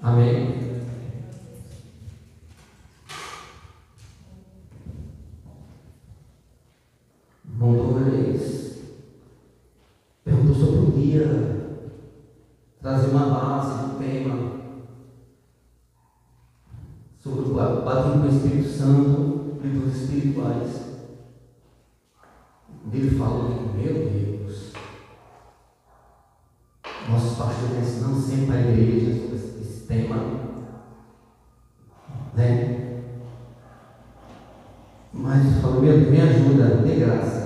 Amém? Irmão Douglas perguntou se eu podia trazer uma base, um tema sobre o batismo com o Espírito Santo e dos espirituais. Ele falou, meu Deus, nossos pastores ensinam sempre a igreja sobre esse tema, né? Mas falou, meu Deus, me ajuda, dê graça.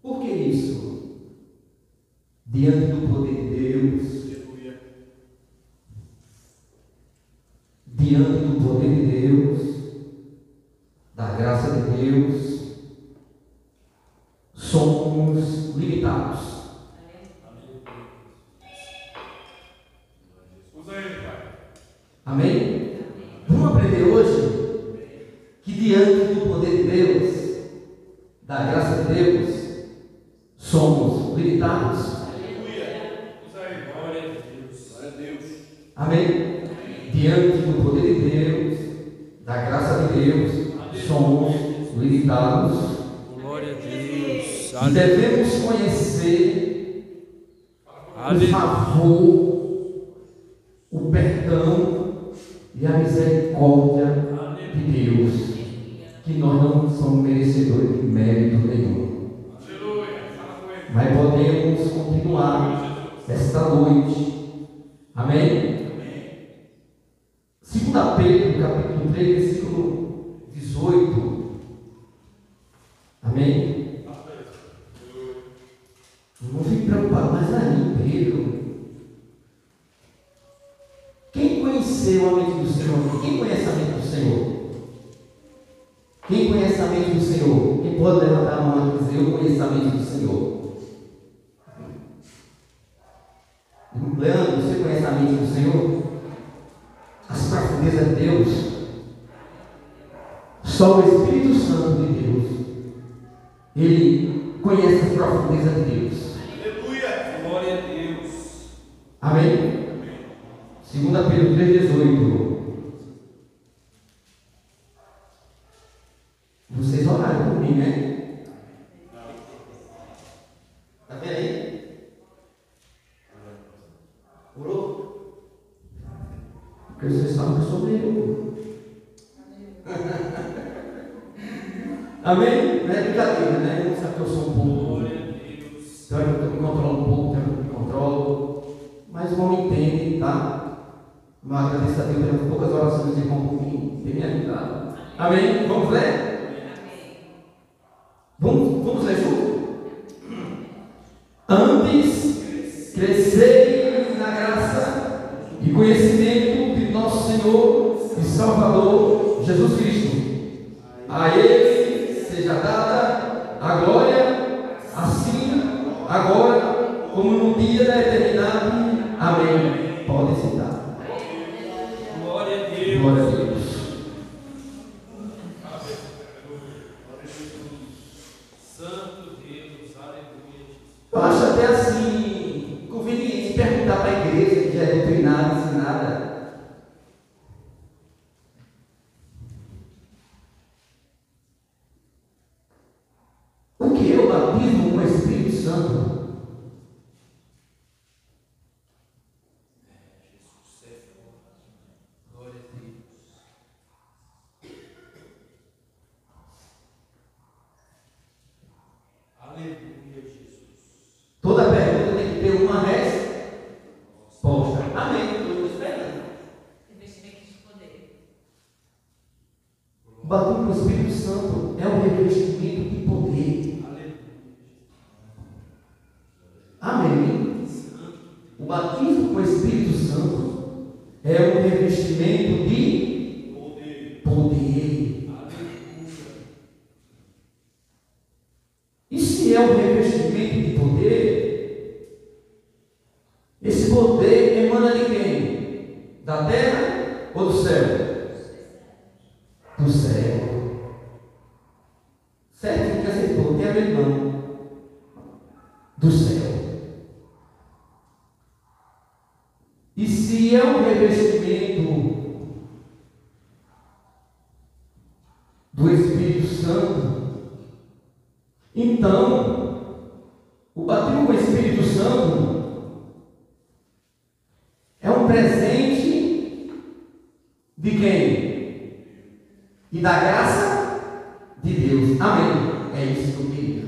Por que isso? Diante do poder de Deus, diante do poder de Deus, da graça de Deus, somos limitados. Amém? Vamos aprender hoje que diante do poder de Deus, da graça de Deus, somos limitados. Amém? Diante do poder de Deus, da graça de Deus, somos limitados. Glória a Deus. E devemos conhecer o favor, o perdão e a misericórdia de Deus, que nós não somos merecedores de mérito nenhum. Mas podemos continuar esta noite. Amém? 2 Pedro, capítulo 3, versículo 18. Amém? Não fique preocupado, mas aí, Pedro. Quem conheceu a mente do Senhor? Quem conhece a mente do Senhor? Quem conhece a mente do Senhor? Quem pode levantar a mão e dizer, eu conheço a mente do Senhor? Leandro, você conhece a mente do Senhor? As profundezas de Deus? Só o Espírito Santo de Deus, ele conhece as profundezas de Deus. Aleluia! Glória a Deus. Amém? 2 Pedro 3,18. Vocês oraram por mim, né? Está vendo aí? Orou? Porque vocês sabem que eu sou meio. Amém? Não é brincadeira, né? Não sabe que eu sou um pouco. Então eu me controlo um pouco, então eu me controlo. Mas o homem entende, tá? Mas agradeço a Deus pelas poucas orações de irmão por mim, tem me ajudado. Amém? Vamos ler? Vamos ler junto? Antes, crescei na graça e conhecimento de nosso Senhor e Salvador Jesus Cristo. A Ele seja dada a glória, assim, agora, como no dia da eternidade. Amém. Pode citar. Glória a Deus. Glória a Deus. Santo Deus, aleluia. Eu acho até assim conveniente perguntar para a igreja que já é doutrinada, ensinada. O que é o batismo com o Espírito Santo? Glória a Deus. Aleluia, Jesus. Toda pergunta tem que ter uma resposta. Amém. Estou esperando. Revestimento de poder. O batismo com o Espírito Santo é um revestimento de poder. Amém. O batismo com o Espírito Santo é um revestimento de poder. E se é um revestimento de poder, esse poder emana de quem? Da terra ou do céu? Do céu. Certo que acertou, tem a ver não. Do céu. E se é um revestimento do Espírito Santo, então o batismo com o Espírito Santo é um presente de quem? E da graça de Deus. Amém. É isso que eu queria.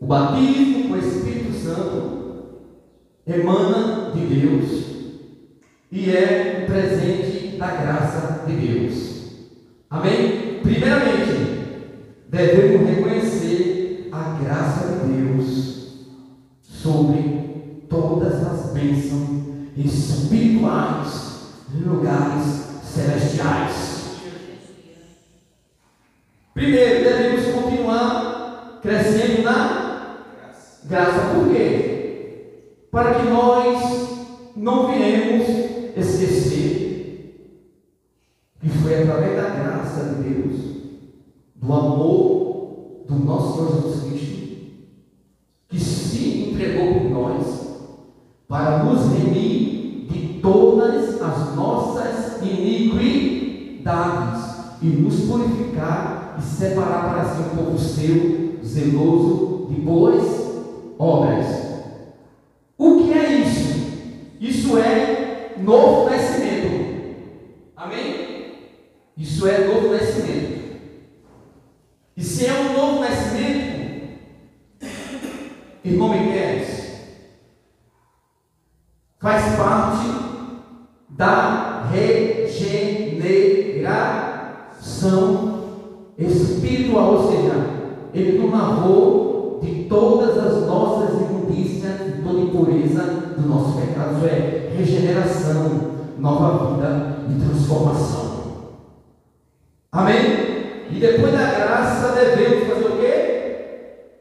O batismo com o Espírito Santo emana de Deus e é um presente da graça de Deus. Amém? Primeiramente, devemos reconhecer a graça de Deus sobre todas as bênçãos espirituais em lugares celestiais. Primeiro, devemos continuar crescendo na graça. Por quê? Para que nós não venhamos esquecer que foi através da graça de Deus, do amor do nosso Senhor Jesus Cristo, que se entregou por nós para nos remir de todas as nossas iniquidades e nos purificar e separar para si um povo seu, zeloso de boas obras. O que é isso? Isso é novo nascimento. Amém? Isso é novo nascimento. E se é um novo nascimento, irmão Miguel, faz parte da regeneração espiritual, ou seja, ele nos lavou de todas as nossas imundícias, de toda impureza do nosso pecado. Isso é regeneração, nova vida e transformação. Amém? E depois da graça devemos fazer o quê?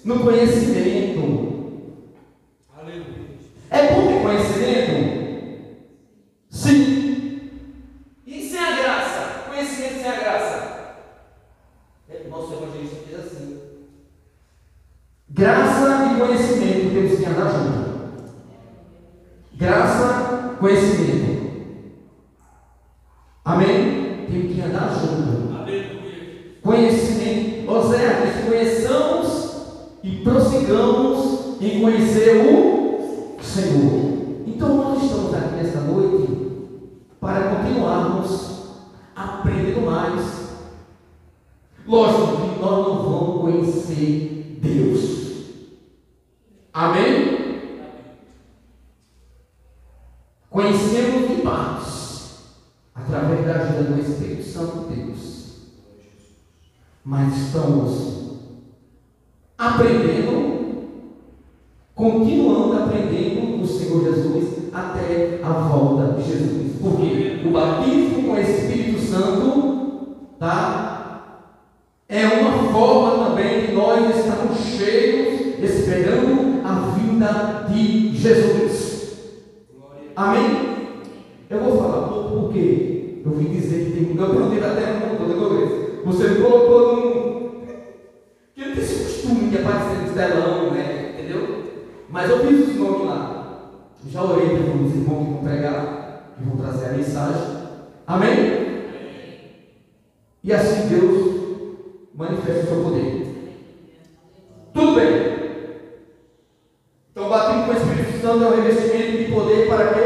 No conhecimento. Aleluia. É bom ter conhecimento? Sim. E sem a graça? Conhecimento sem a graça? Nosso evangelista diz assim: graça e conhecimento temos que andar juntos. Graça, conhecimento. Amém? Temos que andar juntos. Aleluia. Conhecimento, Oséias, conheçamos e prossigamos em conhecer o Senhor. Então nós estamos aqui nesta noite para continuarmos aprendendo mais. Lógico que nós não vamos conhecer Deus. Amém? Conhecemos em partes, através da ajuda do Espírito Santo de Deus. Mas estamos aprendendo, continuando aprendendo do Senhor Jesus até a volta de Jesus. Porque o batismo com o Espírito Santo, tá? É uma forma também de nós estarmos cheios, esperando a vinda de Jesus. Amém? Eu vou falar pouco porque eu vim dizer que tem um campeão da terra toda vez. Você me colocou num. Que não tem esse costume de aparecer no telão, né? Entendeu? Mas eu fiz os nomes lá. Já orei para os irmãos que vão pregar, que vão trazer a mensagem. Amém? E assim Deus manifesta o seu poder. Tudo bem. Então, batismo com o Espírito Santo é um revestimento de poder para quê?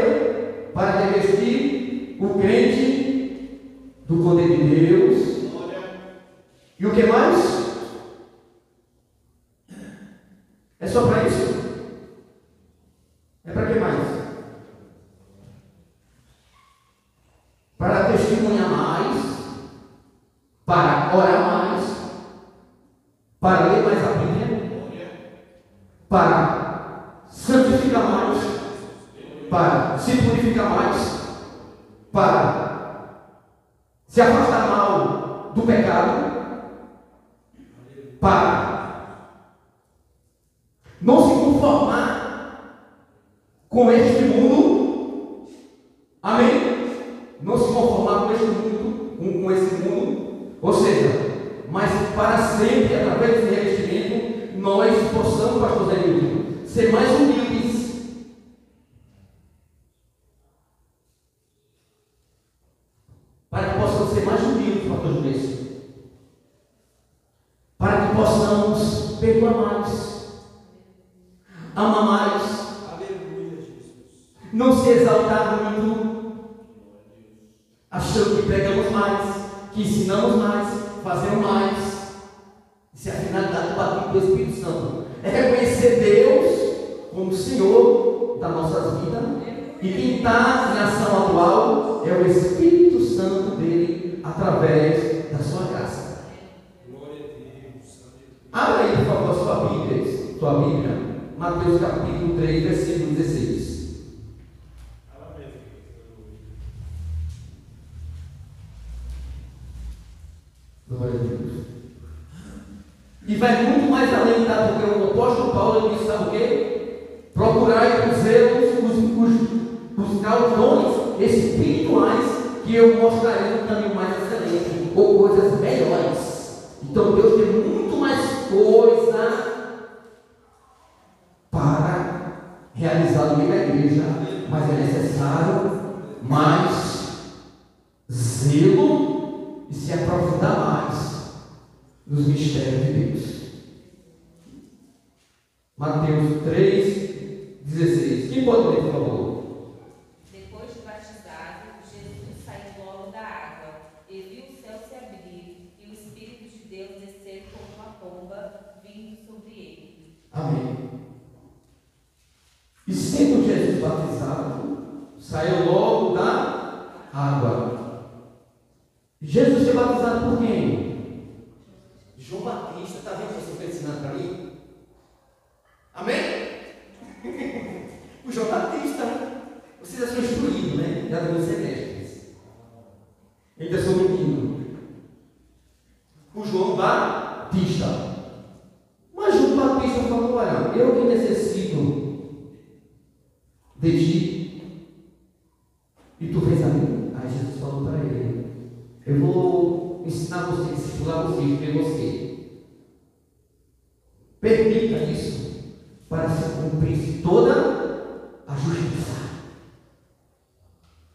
Para revestir o crente do poder de Deus. E o que mais? É só para isso? É para que mais? Para testemunhar mais, para orar mais, para ler mais a Bíblia, para santificar mais, para se purificar mais, para se afastar mal do pecado, para não se conformar com este mundo. Amém? Não se conformar com este mundo, com esse mundo, ou seja, mas para sempre, através desse revestimento, nós possamos, pastor Zé Milton, ser mais humildes perdoa mais, ama mais, Aleluia, Jesus. não se exaltar muito, achando que pregamos mais, que ensinamos mais, fazemos mais. Isso é a finalidade do batismo do Espírito Santo. É reconhecer Deus como Senhor das nossas vidas. E quem está em ação atual é o Espírito Santo dele, através da sua graça. Glória a Deus. Abra aí, por favor, sua Bíblia, Mateus capítulo 3, versículo 16. Aleluia. Glória a Deus. E vai muito mais além, tá? Porque o apóstolo Paulo disse, sabe o quê? Procurai com zelo buscar os dons espirituais que eu mostrarei no caminho mais excelente, ou coisas melhores. Então Deus tem muito mais coisa para realizar no meio da igreja, mas é necessário mais zelo e se aprofundar mais nos mistérios de Deus. Mateus 3,16. Quem pode ler, por favor? Depois de batizado, Jesus saiu logo da água e viu o céu se abrir e o Espírito de Deus descer como uma pomba vindo sobre ele. Amém. E sendo Jesus batizado, saiu logo da água. Jesus foi batizado por quem? João Batista. Está vendo o que você está ensinando para mim? Amém? O João Batista, vocês já são instruídos, né? Já devem ser mestres. Ainda sou menino. O João Batista. Mas João Batista falou: olha, eu que necessito de ti, e tu fez a mim. Aí Jesus falou para ele: eu vou ensinar você, discipular você, instruir você. Permita isso para se cumprir toda a justiça.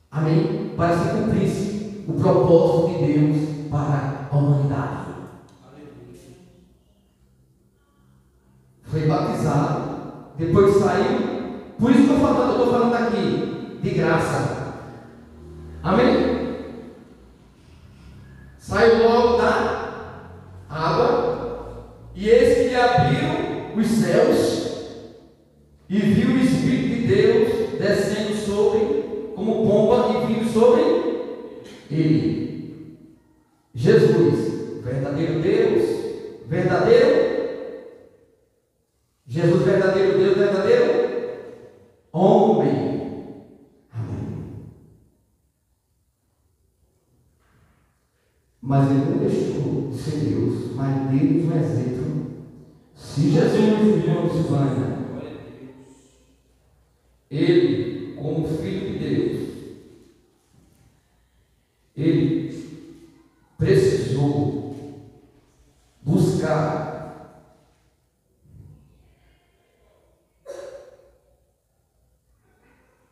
Amém? Para se cumprir o propósito de Deus para a humanidade. Foi batizado, depois saiu. Por isso que eu estou falando aqui de graça. Amém? Saiu logo da água, e eis que lhe abriram os céus, e viu o Espírito de Deus descendo sobre, como pomba, e vindo sobre ele. Jesus, verdadeiro Deus, verdadeiro. Jesus, verdadeiro Deus, verdadeiro homem. Amém. Mas ele não deixou de ser Deus, mas dele um exemplo. Se Jesus, irmão Silvânia, ele, como filho de Deus, ele precisou buscar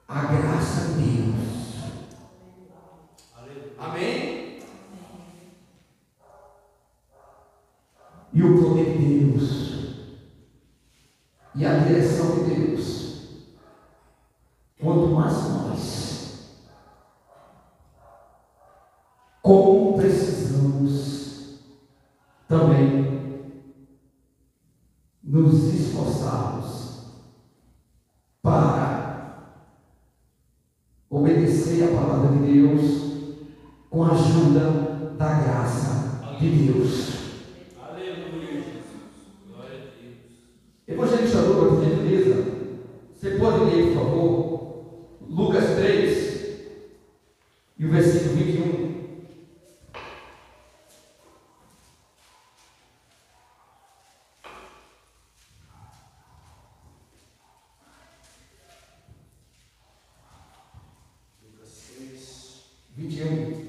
a graça de Deus. Amém? E o poder de Deus, e a direção de Deus. Quanto mais nós, como precisamos também nos esforçarmos para obedecer a palavra de Deus com a ajuda da graça de Deus. Aleluia, Jesus. Glória a Deus. Evangelizador, por gentileza, você pode ler, por favor, Lucas 3 e o versículo 21. Lucas 6, 21.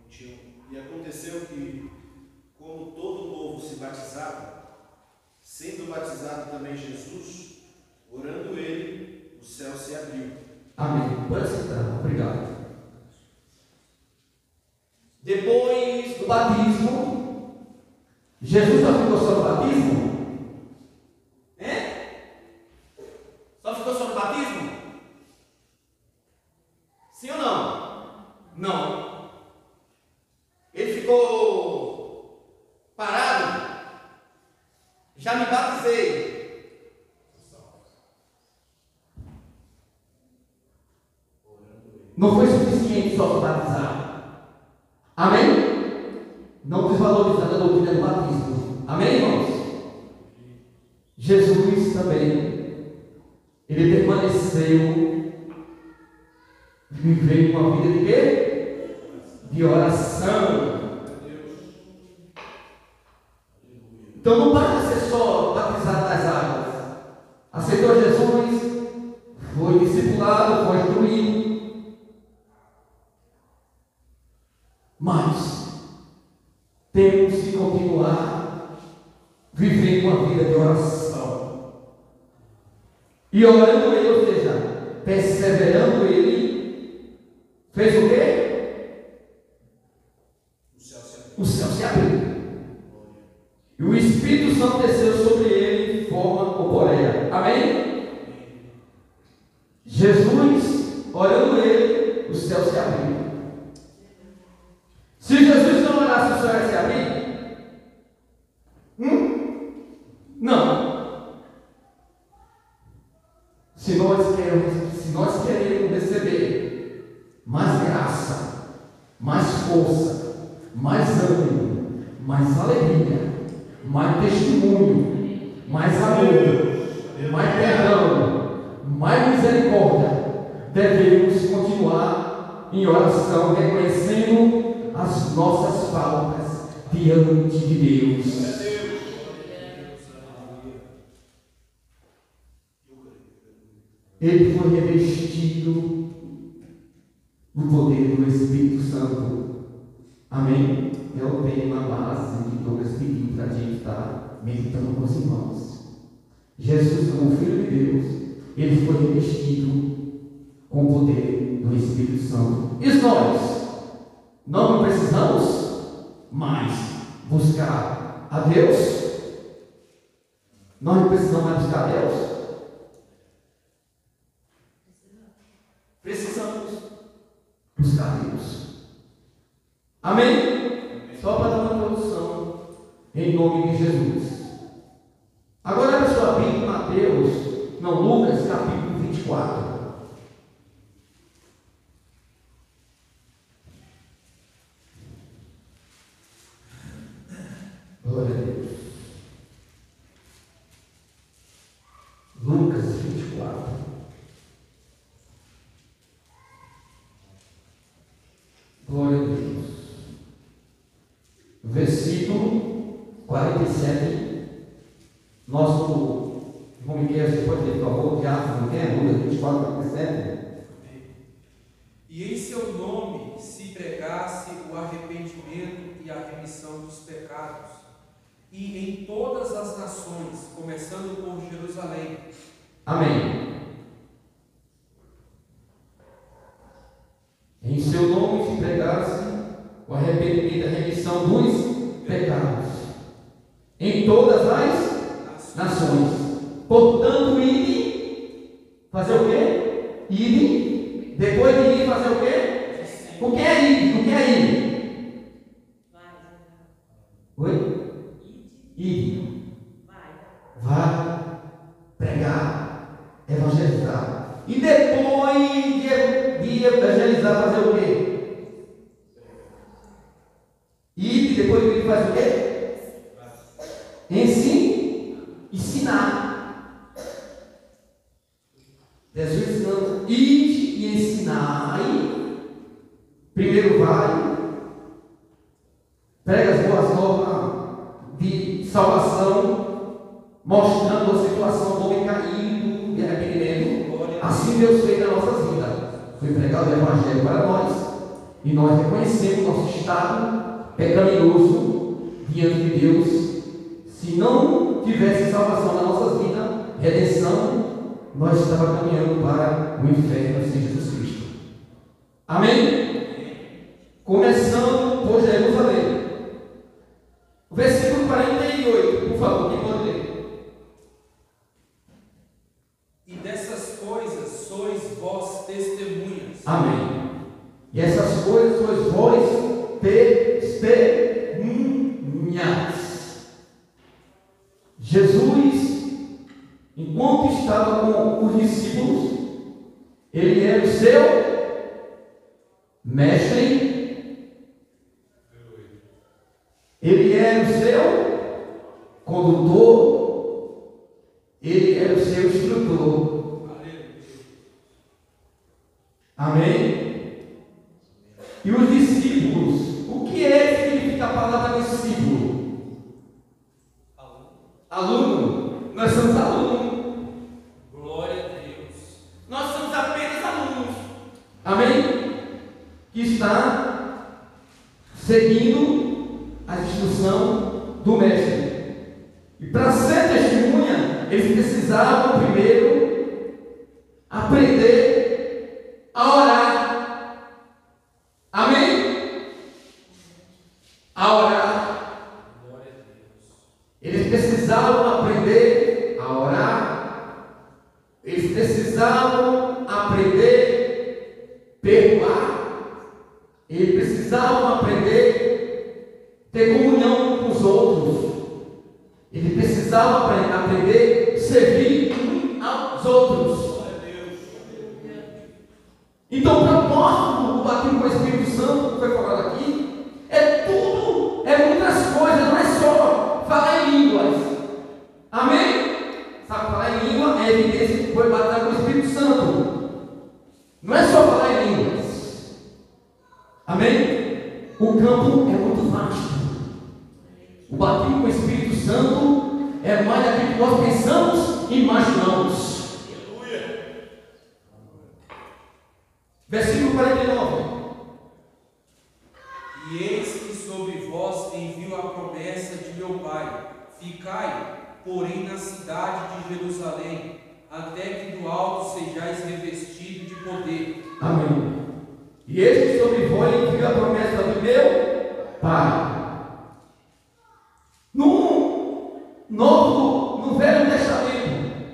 21. E aconteceu que, como todo o povo se batizava, sendo batizado também Jesus, orando ele, o céu se abriu. Amém. Pode sentar. Obrigado. Depois do batismo, Jesus só ficou só no batismo? Só ficou só no batismo? Sim ou não? Não. Ele ficou parado. Já me batizei. Não foi suficiente só batizar. Amém? Não desvalorizando a doutrina do batismo. Amém, irmãos? Jesus também, ele permaneceu vivendo uma vida de quê? De oração. Então não basta ser só batizado nas águas. Aceitou Jesus, foi discipulado, foi instruído. Mas temos que continuar vivendo uma vida de oração. E orando ele, ou seja, perseverando ele, fez o quê? O céu se abriu. E o Espírito Santo desceu sobre ele em forma corpórea. Amém? Jesus, orando ele, o céu se abriu. Se Jesus não orasse, o céu ia se abrir? Não. Se nós queremos receber mais graça, mais força, mais ânimo, mais alegria, mais testemunho, mais amor, mais perdão, mais misericórdia, devemos continuar em oração, reconhecendo as nossas faltas diante de Deus. Ele foi revestido do poder do Espírito Santo. Amém? É o tema base de todo esse pedido para a gente estar meditando com os irmãos. Jesus, como Filho de Deus, ele foi revestido com o poder do Espírito Santo. E nós? Nós não precisamos mais buscar a Deus? Nós não precisamos mais buscar a Deus? Precisamos buscar a Deus. Amém? Só para dar uma introdução, em nome de Jesus. Agora abra sua Bíblia em Mateus, não, Lucas, capítulo 24. Glória a Deus. Lucas 24. Glória a Deus. Versículo 47. Nosso irmão Miguel, você pode ler, por favor, Teatro, não é? Lucas 24, 47. E em seu nome se pregasse o arrependimento e a remissão dos pecados, e em todas as nações, começando por Jerusalém. Amém. Em seu nome se pregasse o arrependimento e a remissão dos pecados em todas as nações. Portanto, ide fazer o quê? Ide. Depois de ir fazer o quê? O que é ide? O que é ide? Oi? Ide. Vai pregar, evangelizar. E depois de evangelizar, fazer o quê? E depois de ir fazer o quê? Ensinar. Jesus ensinando, ide e ensinai. Primeiro vai, prega as boas novas de salvação, mostrando a situação do homem caído, de arrependimento. Assim Deus fez na nossa vida. Foi pregado o Evangelho para nós, e nós reconhecemos nosso estado pecaminoso diante de Deus. Se não tivesse salvação na nossa vida, redenção, nós estávamos caminhando para o inferno sem Jesus Cristo. Amém? Começando por Jerusalém. O versículo 48. Amém. E essas coisas sois vós testemunhas. Jesus, enquanto estava com os discípulos, ele era o seu mestre, ele era o seu condutor, ele era o seu instrutor. Amém? E os discípulos, o que significa a palavra discípulo? Aluno. Nós somos alunos. Glória a Deus. Nós somos apenas alunos. Amém? Que está seguindo a instrução do mestre. E para ser testemunha, eles precisavam primeiro aprender a orar. Amém? A orar. Glória a Deus. Eles precisavam aprender a orar. Eles precisavam aprender a perdoar. Eles precisavam aprender a ter comunhão com os outros. Eles precisavam aprender a servir uns aos outros. Então, o propósito do batismo com o Espírito Santo, que foi falado aqui, é tudo, é muitas coisas, não é só falar em línguas. Amém? Sabe, falar em língua é evidência que foi batizado com o Espírito Santo. Não é só falar em línguas. Amém? O campo é muito vasto. O batismo com o Espírito Santo é mais daquilo que nós pensamos e imaginamos. Versículo 49. E eis que sobre vós envio a promessa de meu Pai. Ficai, porém, na cidade de Jerusalém, até que do alto sejais revestido de poder. Amém. E eis que sobre vós envio a promessa do meu Pai. No Velho Testamento,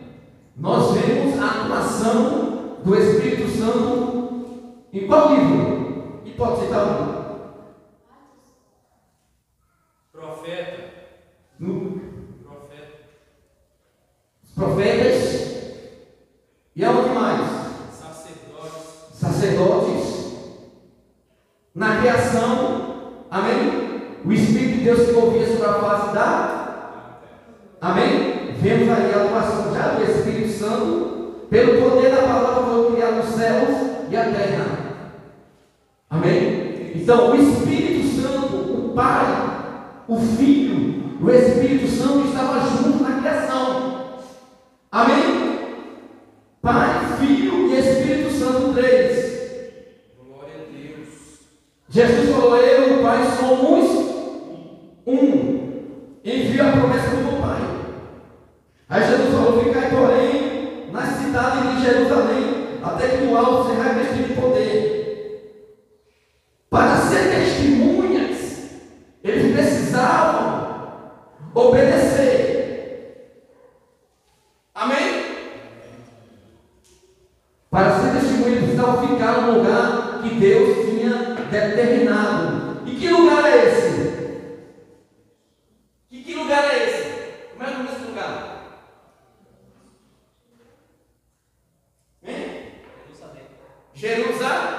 nós vemos a atuação do Espírito Santo em qual livro? E pode citar um? Profeta. Profeta. Os profetas. E aonde mais? Sacerdotes. Na criação. Amém? O Espírito de Deus se movia sobre a face da. Amém? Vemos aí a atuação já do Espírito Santo, pelo poder da palavra que foi criado os céus e a terra. Amém? Então, o Espírito Santo, o Pai, o Filho, o Espírito Santo estavam juntos na criação. Amém? Pai, Filho e Espírito Santo, três. Glória a Deus. Jesus falou: eu e o Pai somos um. Envia a promessa do meu Pai. Aí Jesus falou: ficai, porém, na cidade de Jerusalém, até que do alto será revestido de poder. Para ser testemunhas, eles precisavam obedecer. Amém? Para ser testemunhas, eles precisavam ficar no lugar que Deus tinha determinado. E que lugar é esse? Que lugar é esse? Como é o nome desse lugar? Jerusalém.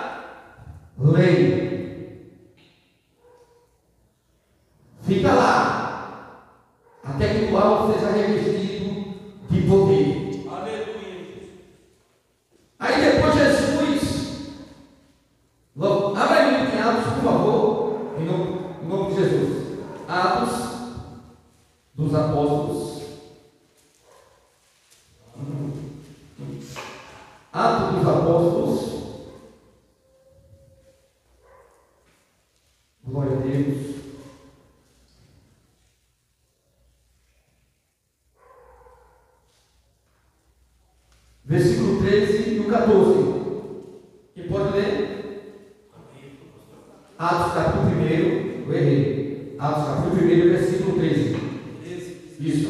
Fica lá, até que o alto seja revestido de poder. Aleluia. Aí depois Jesus, abre a Bíblia em Atos, por favor, em nome de Jesus. Atos dos Apóstolos. Atos dos Apóstolos. Glória a Deus. Versículo 13 e o 14. Quem pode ler? Atos capítulo 1, eu errei. Atos capítulo 1, versículo 13. Isso.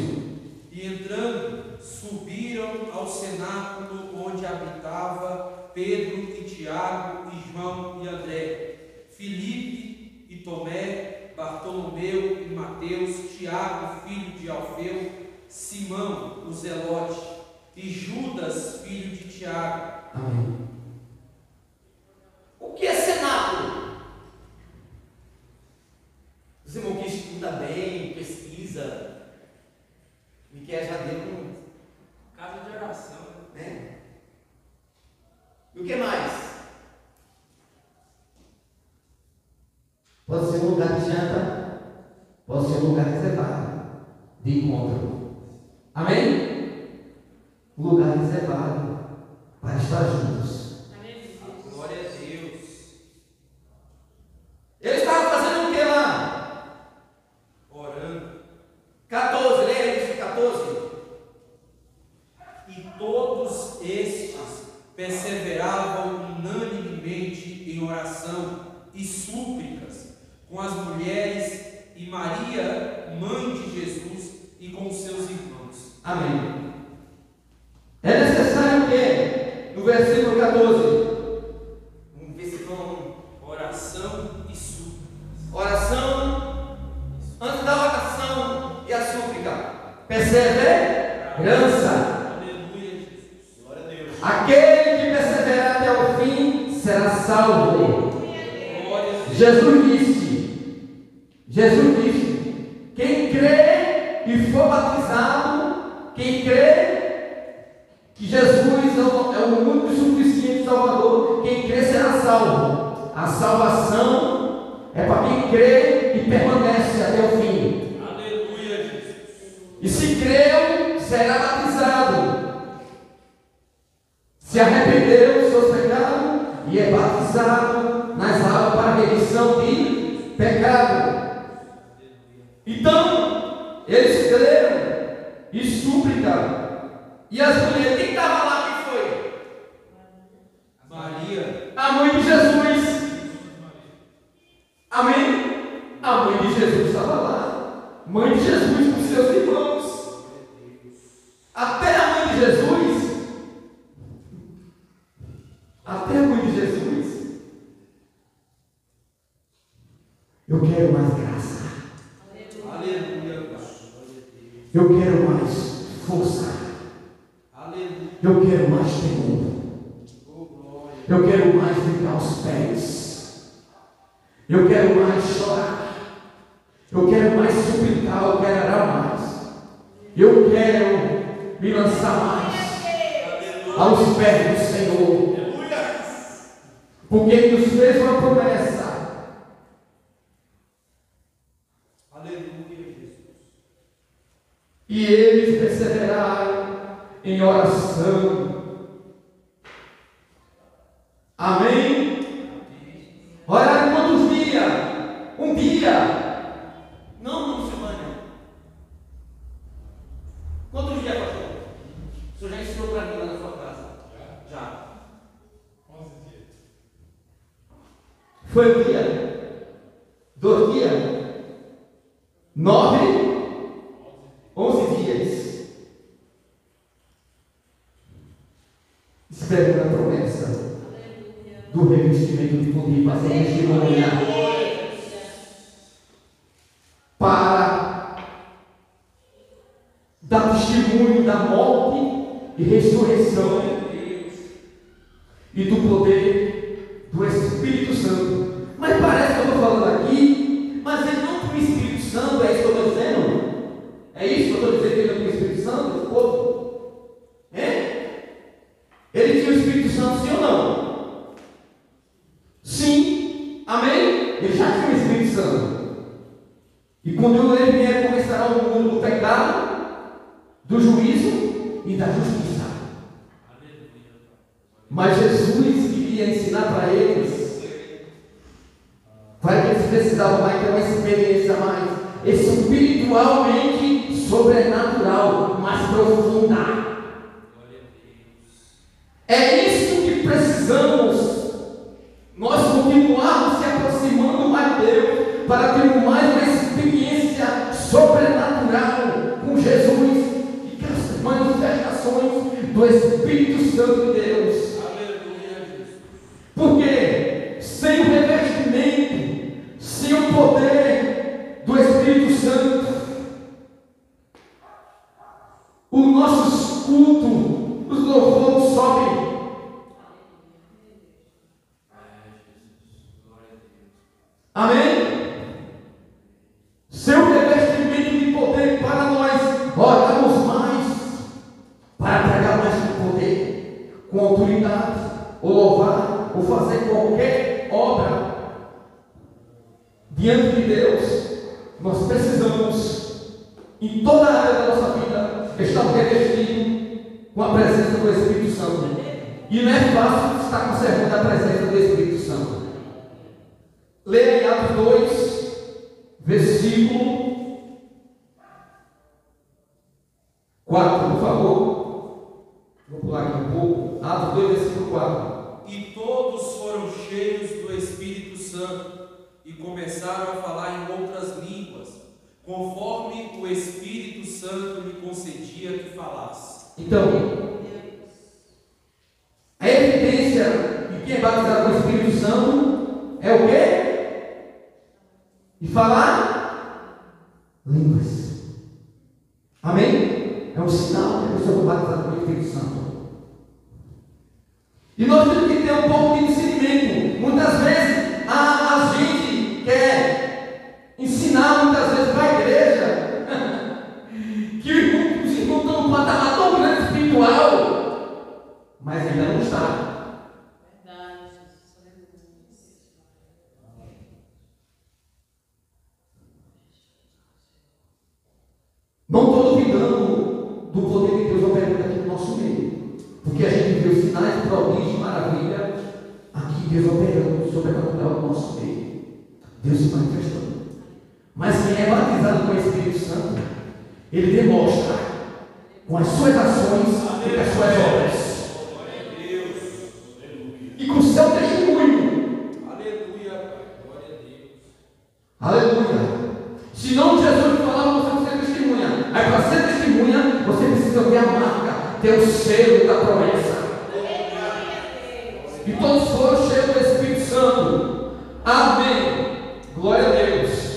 E entrando, subiram ao cenáculo onde habitava Pedro e Tiago e João e André, Filipe e Tomé, Bartolomeu e Mateus, Tiago, filho de Alfeu, Simão, o Zelote, e Judas, filho de Tiago. Amém. O que é cenáculo? Os irmãos que estuda bem, pesquisa, Miquel já deu um... Casa de oração, né? E o que mais? Pode ser um lugar de janta, pode ser um lugar reservado de encontro. Amém? Um lugar reservado para estar juntos. glória a Deus. Ele estava fazendo o que lá? Orando. 14, leia isso, 14. E todos estes perseveravam unanimemente em oração e súplicas com as mulheres e Maria, mãe de Jesus, e com seus irmãos. Amém. É necessário o quê? No versículo 14. Vamos ver se vão. Oração e súplicas. Oração, antes da oração e a súplica. Perseverança. Aleluia, Jesus. Glória a Deus. Aquele que perseverar até o fim será salvo. Glória a Deus. Jesus disse, quem crê e for batizado, quem crê que Jesus é o único e suficiente Salvador, quem crê será salvo. A salvação é para quem crê e permanece até o fim. Aleluia, Jesus. E se creu, será batizado. Se arrependeu dos seus pecados e é batizado nas águas para a remissão de pecado. Então, eles creram e súplica. E as mulheres, quem estava lá, quem foi? Maria. A mãe de Jesus. Amém? A mãe de Jesus estava lá. Mãe de Jesus com seus irmãos. Até a mãe de Jesus. Até a mãe de Jesus. Eu quero mais graça. Aleluia. Eu quero mais força. Aleluia. Eu quero mais temor. Oh, glória. Eu quero mais ficar aos pés. Eu quero mais chorar. Eu quero mais suplicar. Eu quero orar mais. Eu quero me lançar mais aos pés do Senhor. Porque Ele nos fez uma promessa. Aleluia, Jesus. E eles perseveraram em oração. Amém? Oraram quantos dias? Um dia. Não, Silvânia. Quantos dias, pastor? O senhor já ensinou para mim lá na sua casa? Já. 11 dias. Foi um dia? 2 dias? 9? 11 dias. Espero na promessa do revestimento de poder para ser testemunha. Para dar testemunho da morte e ressurreição e do poder do Espírito Santo. Mas parece que eu estou falando aqui, mas ele não tem o Espírito Santo, é isso que eu estou dizendo? É isso que eu estou dizendo, que ele não tem o Espírito Santo, esse povo? Ele tinha o Espírito Santo, sim ou não? Sim, amém? Ele já tinha o Espírito Santo. E quando ele vier, começará o mundo do pecado, do juízo e da justiça. Mas Jesus queria ensinar para eles. Para que eles precisavam mais ter uma experiência mais espiritualmente sobrenatural, mais profunda. É isso que precisamos. Nós continuarmos se aproximando mais de Deus para termos mais uma experiência sobrenatural com Jesus e com as manifestações do Espírito Santo de Deus. Aleluia, culto, os louvores sobem. Amém? Seu revestimento de poder para nós orarmos mais, para pregar mais com poder, com autoridade, ou louvar, ou fazer qualquer obra diante de Deus. Nós precisamos, em toda a área da nossa vida, estar revestidos com a presença do Espírito Santo. E não é fácil estar conservando a presença do Espírito Santo. Leia em Atos 2, versículo 4, por favor. Vou pular aqui um pouco. Atos 2, versículo 4. E todos foram cheios do Espírito Santo e começaram a falar em outras línguas, conforme o Espírito Santo lhe concedia que falasse. Então, a evidência de quem é batizado com o Espírito Santo é o quê? E falar línguas. Amém? É um sinal que a pessoa foi batizada com o Espírito Santo. E nós temos que ter um pouco de discernimento. Muitas vezes a gente quer ensinar, muitas vezes para a igreja, que os irmãos estão num patamar tão grande espiritual, mas ainda não está. Não estou duvidando do poder de Deus operando aqui no nosso meio, porque a gente viu sinais, prodígios, maravilha, aqui Deus operando sobrenatural no nosso meio, Deus se manifestando. Mas quem é batizado com o Espírito Santo, ele demonstra com as suas ações e com as suas obras, e com o seu testemunho. Aleluia, glória a Deus. Aleluia. Se não Jesus falava, você não ser testemunha. Aí para ser testemunha, você precisa ter a marca, ter o selo da promessa. E todos foram cheios do Espírito Santo. Amém. Glória a Deus.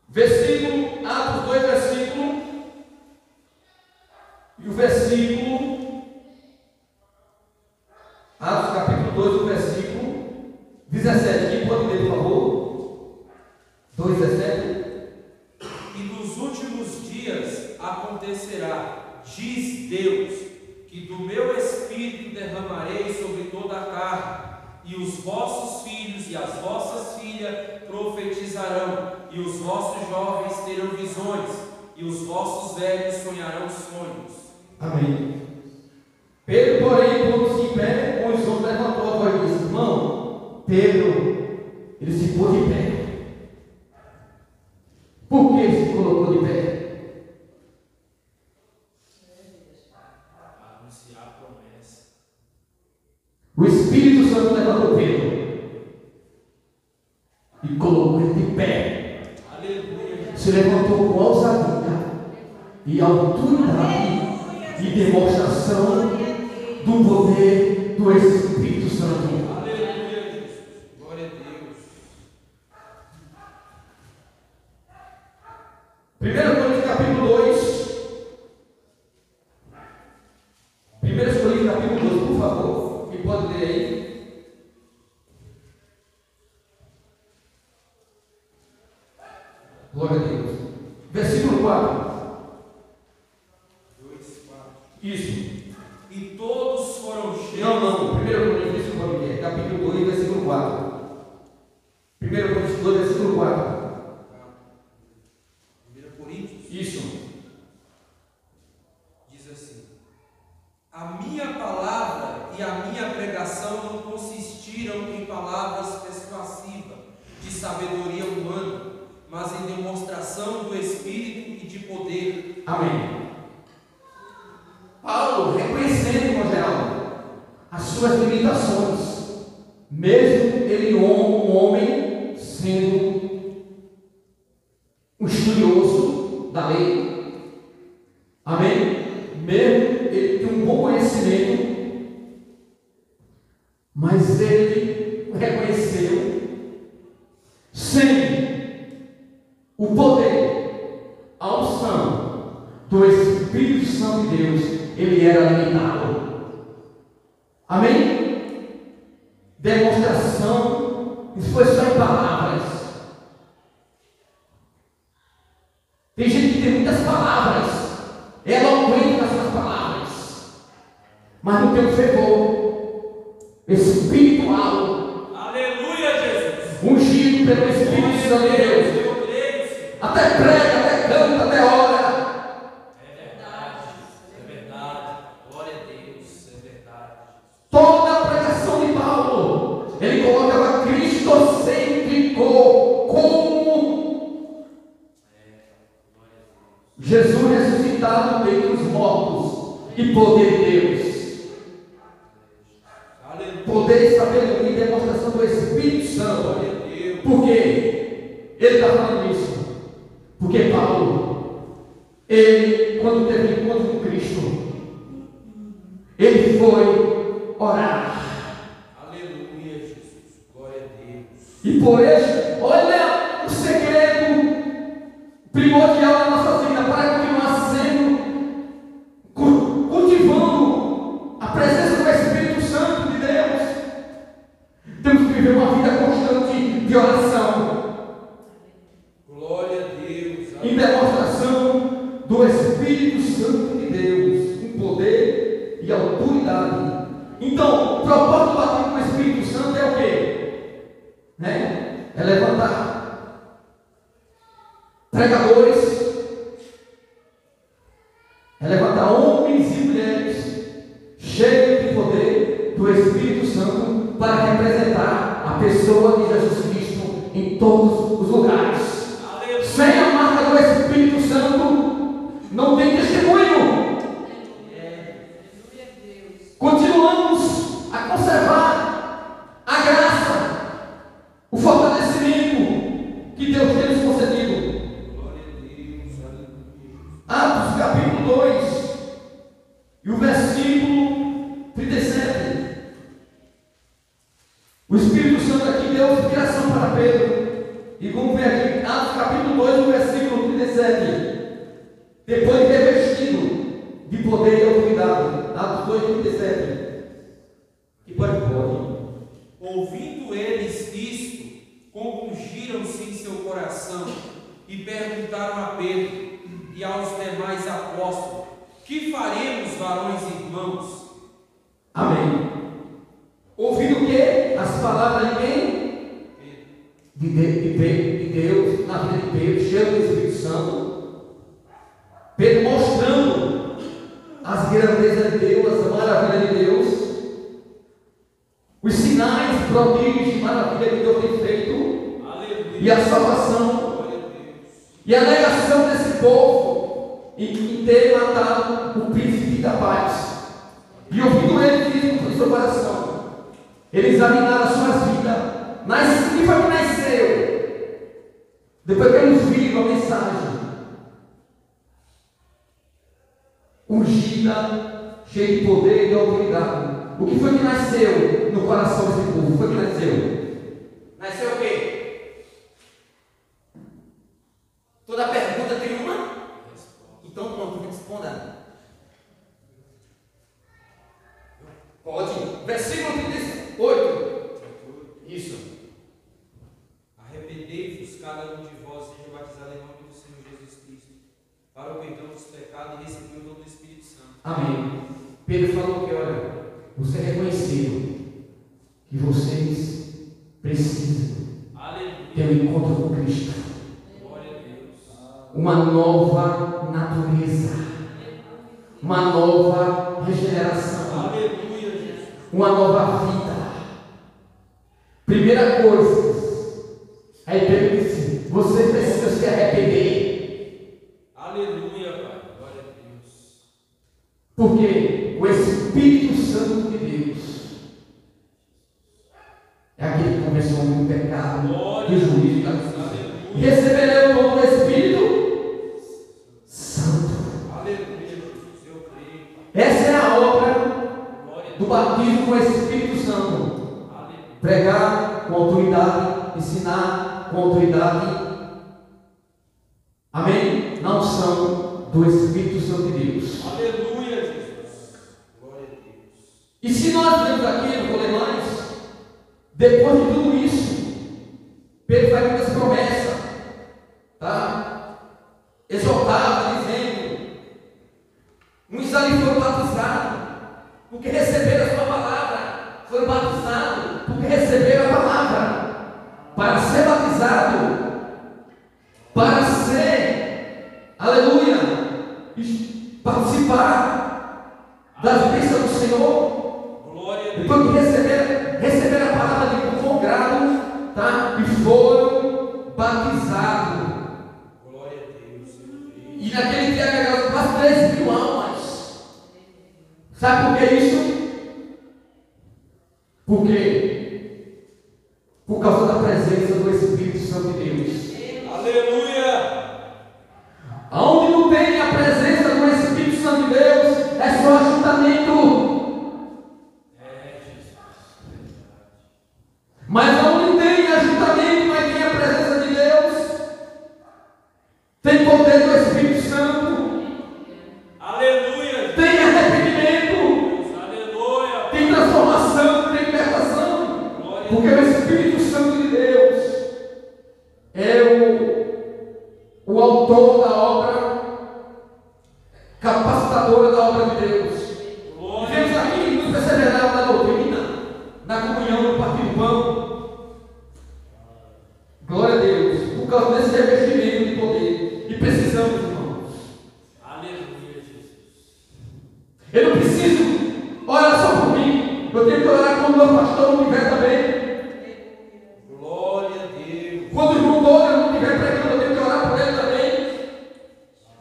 Versículo, Atos 2, versículo. E o versículo, Atos capítulo 2, o versículo 17. Quem pode ler, por favor? 2,17. E nos últimos dias acontecerá, diz Deus, que do meu Espírito derramarei sobre toda a carne, e os vossos filhos e as vossas filhas profetizarão, e os vossos jovens terão visões, e os vossos velhos sonharão sonhos. Amém. Pedro, porém, pondo-se em pé, com os ombros levantou a voz e disse: irmão, Pedro, ele se pôs de pé. Por que ele se colocou de pé? Anunciar a promessa. O Espírito Santo levantou Pedro e colocou ele de pé. Aleluia. Se levantou com ousadia e autoridade e demonstração do poder do Espírito Santo. Aleluia, Jesus. Glória a Deus. 1 Coríntios capítulo 2. 1 Coríntios capítulo 2, por favor. Quem pode ler aí? Glória a Deus. Versículo 4. 2:4. Isso. E todos foram cheios. Não. 1 Coríntios capítulo 2, versículo 4. 1 Coríntios 2, versículo 4. 1 Coríntios Isso. diz assim: a minha palavra e a minha pregação não consistiram em palavras persuasivas de sabedoria humana, mas em demonstração do Espírito e de poder. Amém. Paulo, reconhecendo, irmão geral, as suas limitações, mesmo ele um homem sendo um estudioso da lei, amém? Mesmo ele tem um bom conhecimento, mas ele reconheceu, sem o poder, a unção, do Espírito Santo de Deus, ele era limitado. Amém? Demonstração, isso foi só em palavras. Tem gente que tem muitas palavras, é eloquente nas suas palavras, mas não tem um fervor espiritual. Aleluia, Jesus. Ungido pelo Espírito Santo de Deus. Eu creio, Senhor. Até prega, até canta, até ora. É verdade. Glória a Deus, é verdade. Toda a pregação de Paulo, ele colocava cristocêntrico como Jesus ressuscitado dentre os mortos e poder de Deus. Poder, sabedoria e demonstração do Espírito Santo. Por quê? Ele está falando isso. Porque Paulo, ele, quando teve encontro com Cristo, ele foi orar. Aleluia, Jesus. Glória a Deus. E por isso, olha o segredo primordial da nossa vida para continuar sendo, cultivando a presença do Espírito Santo de Deus. Temos que viver uma vida constante de oração, Glória a Deus. em demonstração do Espírito Santo de Deus, com poder e autoridade. Então, o propósito do batismo com o Espírito Santo é o quê? Né? É levantar pregadores, é levantar homens e mulheres cheios de poder do Espírito Santo para representar a pessoa de Jesus Cristo em todos os lugares. Aleluia. Sem a marca do Espírito Santo, não tem testemunho. Continuamos a conservar a graça, o fortalecimento que Deus tem nos concedido. Glória a Deus. Aleluia. Atos capítulo 2 e o versículo 37. O Espírito Santo aqui deu inspiração para Pedro. E como vem aqui, Atos capítulo 2, o versículo 37. Depois de ter vestido de poder e autoridade. Atos 2, 37. E pode. Ouvindo eles isto, compungiram-se em seu coração e perguntaram a Pedro e aos demais apóstolos: que faremos, varões e irmãos? Amém. Ouvindo o quê? As palavras de quem? De Deus, na vida de Pedro, cheio do Espírito Santo. Pedro mostrando as grandezas de Deus, as maravilhas de Deus, os sinais, prodígios e maravilhas que Deus tem feito, Aleluia. e a salvação, Glória a Deus. e a negação desse povo em ter matado o príncipe da paz. E ouvindo ele, Cristo no seu coração, eles examinaram as suas vidas. Que foi que nasceu? Depois que eles viram a mensagem ungida, cheia de poder e de autoridade. O que foi que nasceu no coração desse povo? O que foi que nasceu? Nasceu o quê? Toda pergunta tem uma? Então pronto, responda. Pode. Versículo 38. Isso. Arrependei-vos, cada um de vós seja batizado em nome do Senhor Jesus Cristo, para o perdão dos pecados e receber o dom do Espírito Santo. Amém. Pedro falou que, olha, você reconheceu que vocês precisam ter um encontro com Cristo. Glória a Deus. Uma nova natureza. Uma nova regeneração. Aleluia, Jesus. Uma nova vida. Primeira coisa, aí Pedro disse: você precisa se arrepender. Aleluia, Pai. Glória a Deus. Porque o Espírito Santo de Deus é aquele que começou no pecado, Glória no a juízo Deus. da justiça. Aleluia. Receberão o dom do Espírito Santo. Aleluia, Jesus. Eu creio, Pai. Essa é a obra Glória a do Deus. batismo com o Espírito Santo. Aleluia. Pregar com autoridade, ensinar com autoridade. Amém? Na unção do Espírito Santo de Deus. Aleluia, Jesus. Glória a Deus. E se nós vemos aqui, não vou ler mais, depois de tudo isso, Pedro faz muitas promessas, tá? Exortava, dizendo: muitos ali foram batizados, porque receberam a sua palavra, foram batizados, porque receberam a palavra. Para ser batizado, para ser, aleluia, participar das bênçãos do Senhor. Glória a Deus. Depois que receberam a palavra de bom grado, tá? E foram batizados. Glória a Deus. E naquele dia agregaram quase 13.000 almas. Sabe por que isso? Por quê? Por causa da presença do Espírito Santo de Deus. Aleluia. Aonde não tem a presença do Espírito Santo de Deus, é só ajuntamento. Mas aonde tem ajuntamento, mas tem a presença de Deus, tem poder do Espírito Santo, Aleluia. tem arrependimento, Aleluia. tem transformação, tem libertação. Porque o Espírito Santo de Deus é o autor da obra, capacitadora da obra de Deus. E vemos aqui nos perseverar na doutrina, na comunhão, no partir do pão. Glória a Deus, por causa desse revestimento de poder. E precisamos, irmãos. Aleluia, Jesus. Eu não preciso orar só por mim. Eu tenho que orar quando o meu pastor não estiver também. Glória a Deus. Quando o irmão Dória não estiver pregando, eu tenho que orar por ele também.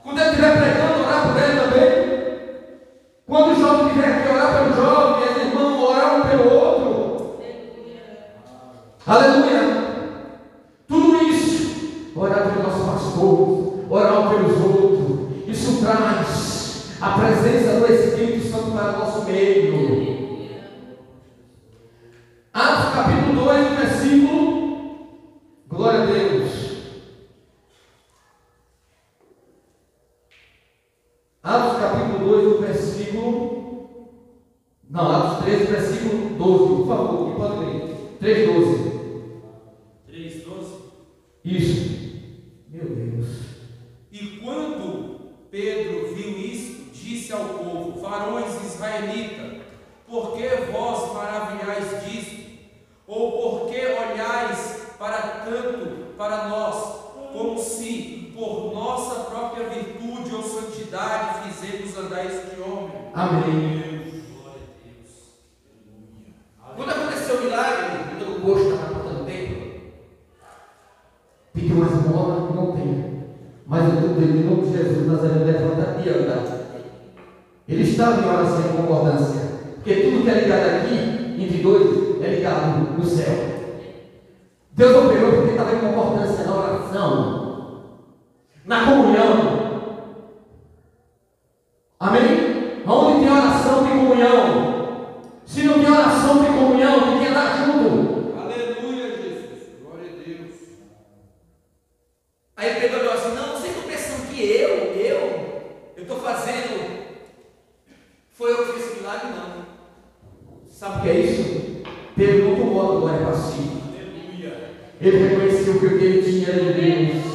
Quando ele estiver pregando, orar por ele também. Quando o jovem tiver que orar pelo jovem, as irmãs orar um pelo outro. Aleluia. Tudo isso, orar pelos nossos pastores, orar pelos outros. Isso traz a presença do Espírito Santo para o nosso meio. Atos capítulo 2, versículo, glória a Deus. Atos capítulo 2, versículo, não, Atos 13, versículo 12, por favor, quem pode ler? 3:12. 3:12. Isso. Meu Deus. E quando Pedro viu isto, disse ao povo: varões israelitas, por que vós maravilhais disto? Ou por que olhais para nós, como se por nossa própria virtude ou santidade fizemos andar este homem? Amém. Glória a Deus. Quando aconteceu o milagre, quando o posto estava cortando tempo, pediu uma esmola, não tem. Mas eu estou em nome de Jesus, Nazareno, levanta e anda. Ele estava em oração em concordância. Porque tudo que é ligado aqui, entre dois, é ligado no céu. Deus operou porque estava em concordância na oração, na comunhão. Amém? Onde tem oração, tem comunhão. Se não tem oração, tem comunhão, tem que andar junto. Aleluia, Jesus. Glória a Deus. Aí Pedro olhou assim: não, vocês estão pensando que eu estou fazendo. Foi eu que fiz esse milagre? Não. Sabe o que é isso? Pedro não tomou a glória para si. Ele reconheceu que o que ele tinha era de Deus.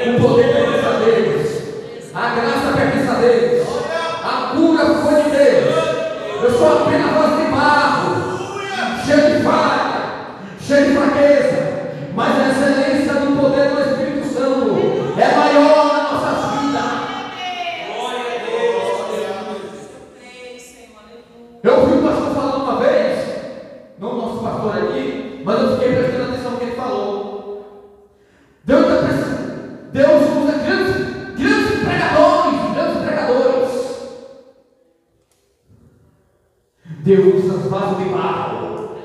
O poder pertence a Deus. A graça pertence a Deus. A cura foi de Deus. Eu sou apenas voz de barro, cheio de falha, cheio de fraqueza. Mas a excelência do poder do Espírito Santo é maior nas nossas vidas. Glória a Deus. Eu vi o pastor falando uma vez, não o nosso pastor aqui, mas eu fiquei prestando atenção no que ele falou. Deus usa grandes pregadores. Deus usa vasos de barro.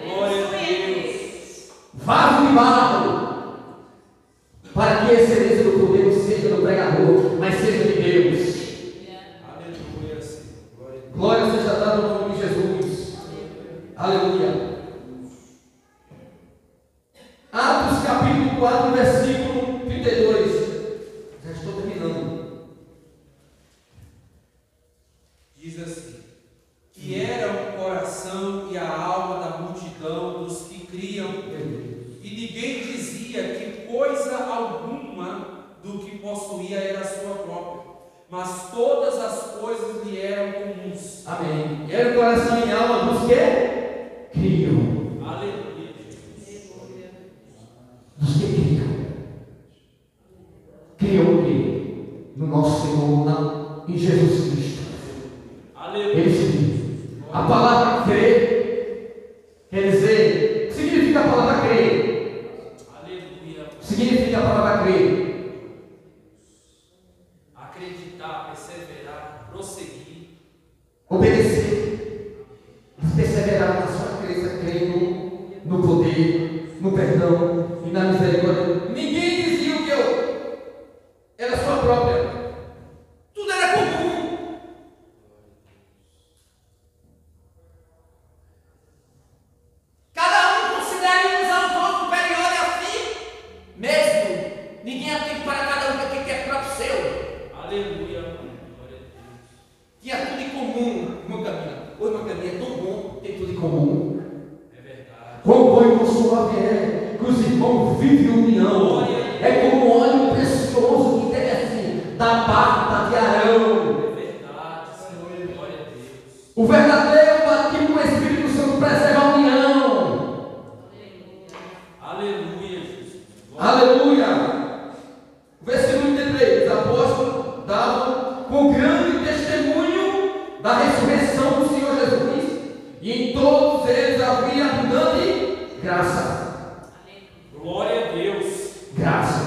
Glória a Deus. Vaso de barro. Para que a excelência do poder não seja do pregador, mas seja de Deus. Aleluia, Senhor. Glória a Deus. Glória seja dada no nome de Jesus. Aleluia. Atos capítulo 4, versículo 32. Já estou terminando. mas todas as coisas lhe eram comuns. Amém. Era o coração e alma dos que criam. Aleluia. Dos que criam. Criam o quê? No nosso Senhor, em Jesus Cristo. Aleluia. Ele se diz. A palavra crer quer dizer, o que significa a palavra crer? Aleluia. Significa a palavra crer. Acreditar, perseverar, prosseguir. Obedecer. Perseverar na sua crença, crendo no poder, no perdão e na misericórdia. Ninguém dizia o que eu era sua própria. Tudo era comum. Cada um considera uns aos outros superiores a si mesmo. Ninguém atende para cada um o que é próprio seu. Aleluia. Glória a Deus. Tinha tudo em comum, irmão Caminha. Ô, irmão Caminha, é tão bom ter tudo em comum. Comum. É verdade. Quão bom e quão suave é que os irmãos vivem em união. É como óleo precioso que desce da barba de Arão. É verdade, Senhor. Glória a Deus. O verdadeiro batismo com o Espírito Santo preserva a união. Aleluia, Jesus. Aleluia. Versículo 33. Os apóstolos davam com grande testemunho da ressurreição do Senhor Jesus, e em todos eles havia abundante graça. Glória a Deus. Graça.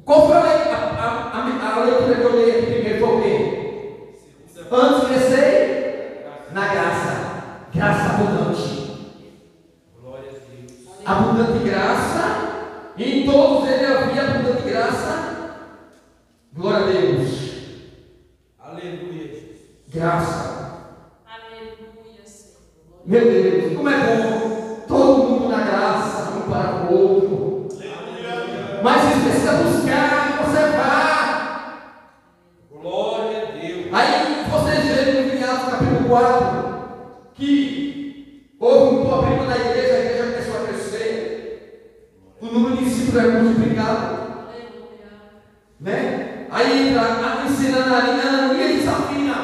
Qual foi a leitura que eu li aqui primeiro? Foi o quê? Antes crescer na graça. Graça abundante. Glória a Deus. Abundante graça. E em todos eles havia abundante graça. Glória a Deus. Aleluia, Jesus. Graça. Aleluia, Senhor. Meu Deus, como é bom. Todo mundo na graça, um para o outro. Mas isso precisa buscar, conservar. Glória a Deus. Aí vocês verem no Atos capítulo 4 que houve um problema na igreja, a igreja começou a crescer, o número de discípulos é multiplicado, né? Aí entra ensinando ali, não, e desafina.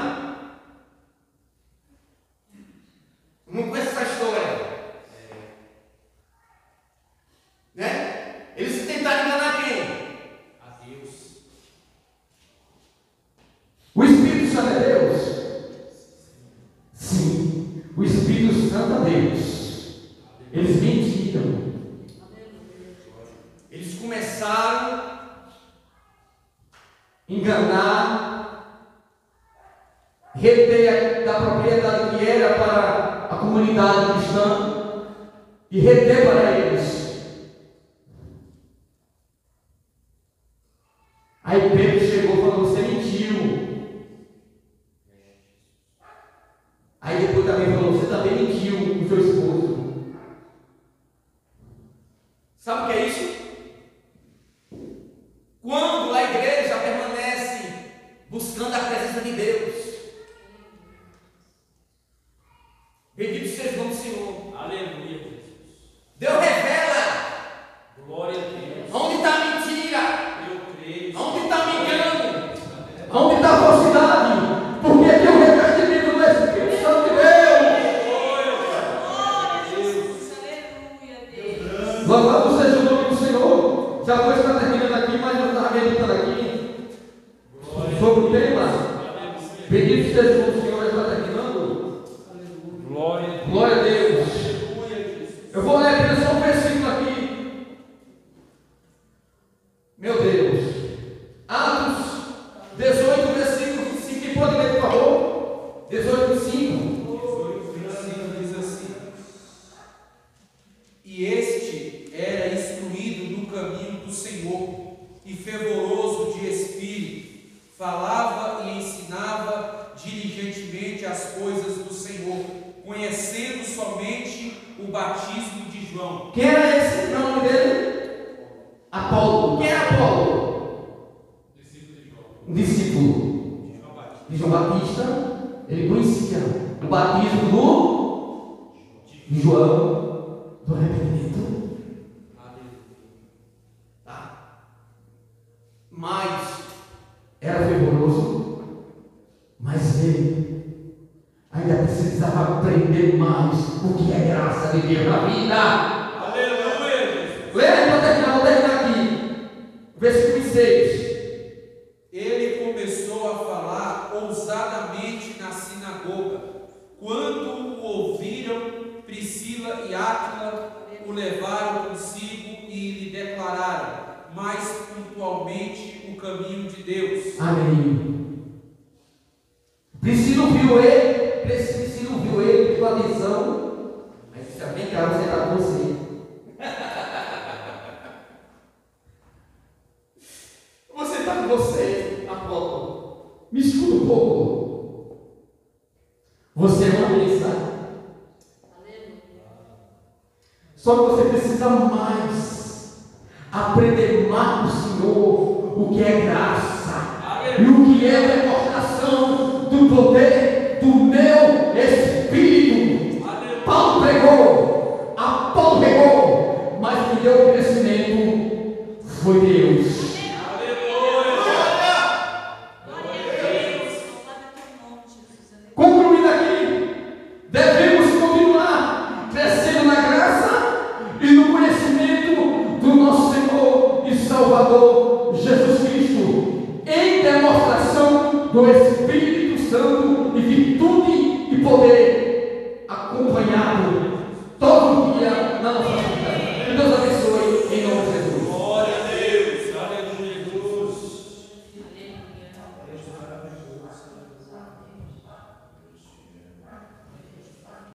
Não conhece essa história. Né? Eles tentaram enganar quem? A Deus. O Espírito Santo é Deus? Sim, o Espírito Santo é Deus. Eles mentiram. Eles começaram a enganar, reter da propriedade que era para a comunidade cristã e reter para eles. Aí Pedro chegou e falou: você mentiu. Aí depois também falou: você também mentiu com o seu esposo. Sabe o que é isso? Quando a igreja permanece buscando a presença de Deus. Bendito seja o nome do Senhor. Aleluia, Jesus. Deus revela Glória a Deus. onde está a mentira, Eu creio. onde está o engano. Onde está a falsidade? Porque aqui é o revestimento do Espírito Santo de Deus. Aleluia, Deus. Louvado seja o nome do Senhor. Já vou estar terminando aqui, mas eu estava meditando aqui sobre o tema. Bendito seja o nome do Senhor, já está terminando. Glória. Glória a Deus. Aleluia, Jesus. Eu vou ler apenas só um versículo aqui. Meu Deus. Atos 18, versículo 25. Quem pode ler, por favor? 18, 25. 18:25 diz assim: E este era instruído no caminho do Senhor, e fervoroso de espírito, falava e ensinava diligentemente as coisas do Senhor, conhecendo somente o batismo de João. Quem era esse? Qual é o nome dele? Apolo. Quem era Apolo? Discípulo de João. Um discípulo João Batista. de João Batista. Ele conhecia o batismo de João, do arrependimento. Aleluia. Tá? Mas era fervoroso, mas ele ainda precisava aprender mais o que é graça de Deus na vida. Aleluia! Leia para terminar, vou terminar aqui. Versículo 6. Ele começou a falar ousadamente na sinagoga. Quando o ouviram, Priscila e Áquila o levaram consigo e lhe declararam mais pontualmente o caminho de Deus. Amém. Priscila viu ele, pediu atenção. Aí disse: vem cá, você está com você. Você está com você, Apolo. Me escuta um pouco. Você é uma bênção. Só que você precisa mais aprender mais do Senhor o que é graça. E o que é demonstração do poder do meu Espírito. Paulo pregou, Apolo pregou, mas quem deu o crescimento foi Deus. Concluindo aqui, devemos continuar crescendo na graça e no conhecimento do nosso Senhor e Salvador Jesus Cristo, em demonstração do Espírito Santo e virtude e poder